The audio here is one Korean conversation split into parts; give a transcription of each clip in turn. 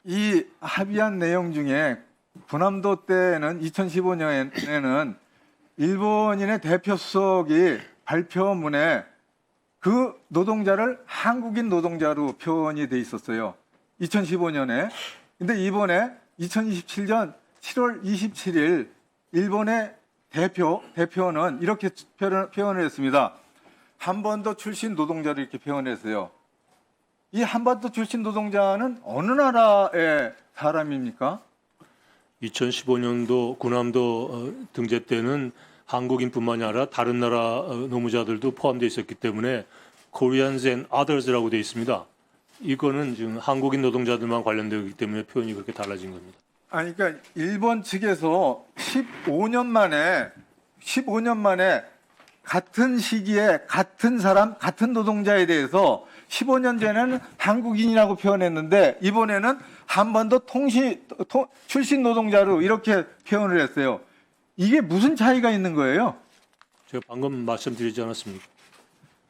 이 합의한 내용 중에 군함도 때는 2015년에는 일본인의 대표 수석이 발표문에 그 노동자를 한국인 노동자로 표현이 돼 있었어요. 2015년에. 근데 이번에 2027년 7월 27일 일본의 대표는 이렇게 표현을 했습니다. 한반도 출신 노동자를 이렇게 표현했어요. 이 한반도 출신 노동자는 어느 나라의 사람입니까? 2015년도 군함도 등재 때는 한국인뿐만이 아니라 다른 나라 노무자들도 포함되어 있었기 때문에 Koreans and Others라고 되어 있습니다. 이거는 지금 한국인 노동자들만 관련되기 때문에 표현이 그렇게 달라진 겁니다. 아니, 그러니까 일본 측에서 15년 만에 같은 시기에 같은 사람, 같은 노동자에 대해서 15년 전에는 한국인이라고 표현했는데 이번에는 한반도 출신 노동자로 이렇게 표현을 했어요. 이게 무슨 차이가 있는 거예요? 제가 방금 말씀드리지 않았습니까?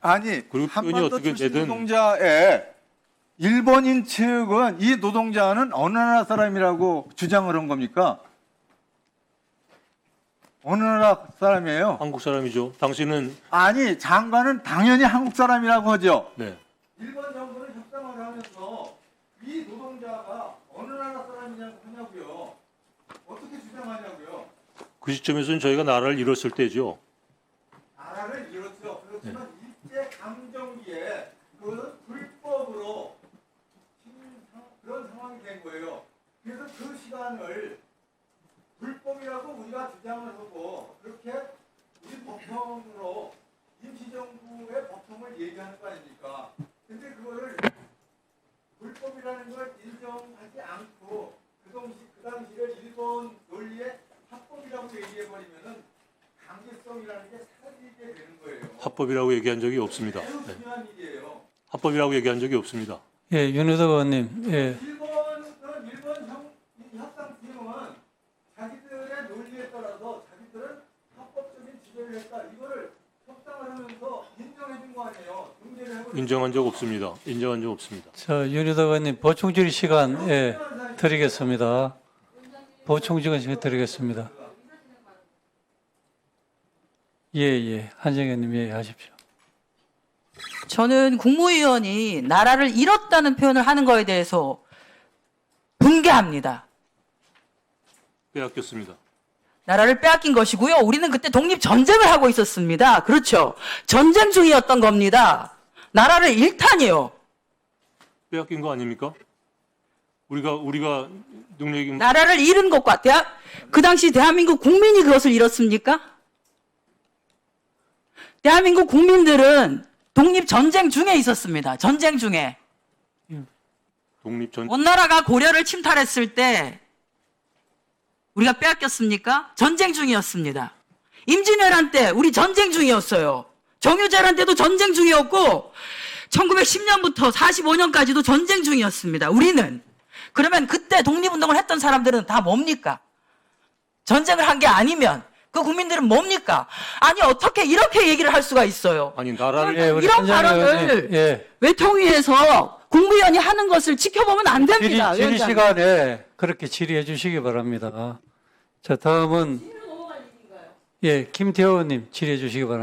아니, 그리고 표현이 한반도 어떻게 출신 되든 노동자에 일본인 측은 이 노동자는 어느 나라 사람이라고 주장을 한 겁니까? 어느 나라 사람이에요? 한국 사람이죠. 당신은 아니, 장관은 당연히 한국 사람이라고 하죠. 네. 일본 정부는 협상을 하면서 이 노동자가 어느 나라 사람이냐고 하냐고요. 어떻게 주장하냐고요. 그 시점에서는 저희가 나라를 잃었을 때죠. 나라를 잃었죠. 그렇지만 일제 강점기에 그 불법으로 그런 상황이 된 거예요. 그래서 그 시간을 불법이라고 우리가 주장을 하고 그렇게 우리 법통으로 임시정부의 법통을 얘기하는 거 아닙니까? 근데 그거를 불법이라는 걸 인정하지 않고 그 당시를 일본 논리의 합법이라고 얘기해버리면은 강제성이라는 게 사라지게 되는 거예요. 합법이라고 얘기한 적이 없습니다. 매우 네. 중요한 일이에요. 합법이라고 얘기한 적이 없습니다. 예, 윤호석 의원님. 예. 일본 협상 팀은 자기들의 논리에 따라서 자기들은 합법적인 지배를 했다. 이거를 협상을 하면서 인정해 준 거 아니에요. 중재를 해버리고. 인정한 적 없습니다. 인정한 적 없습니다. 저 윤호석 의원님 보충 질의 시간 드리겠습니다. 보충 질의 시간 드리겠습니다. 예. 한정희 의원님 예, 하십시오. 저는 국무위원이 나라를 잃었다는 표현을 하는 거에 대해서 분개합니다. 빼앗겼습니다. 나라를 빼앗긴 것이고요. 우리는 그때 독립전쟁을 하고 있었습니다. 그렇죠. 전쟁 중이었던 겁니다. 나라를 잃다니요. 빼앗긴 거 아닙니까? 우리가 능력이 나라를 잃은 것과 그 당시 대한민국 국민이 그것을 잃었습니까? 대한민국 국민들은 독립전쟁 중에 있었습니다. 전쟁 중에. 독립전 원나라가 고려를 침탈했을 때 우리가 빼앗겼습니까? 전쟁 중이었습니다. 임진왜란 때 우리 전쟁 중이었어요. 정유재란 때도 전쟁 중이었고 1910년부터 45년까지도 전쟁 중이었습니다. 우리는. 그러면 그때 독립운동을 했던 사람들은 다 뭡니까? 전쟁을 한 게 아니면 그 국민들은 뭡니까? 아니 어떻게 이렇게 얘기를 할 수가 있어요. 아니 나라를 예, 우리 이런 한정희 발언을 의원님, 예. 외통위에서 국무위원이 하는 것을 지켜보면 안 됩니다. 질의 위원장님. 시간에 그렇게 질의해 주시기 바랍니다. 자, 다음은 예, 김태호 의원님 질의해 주시기 바랍니다.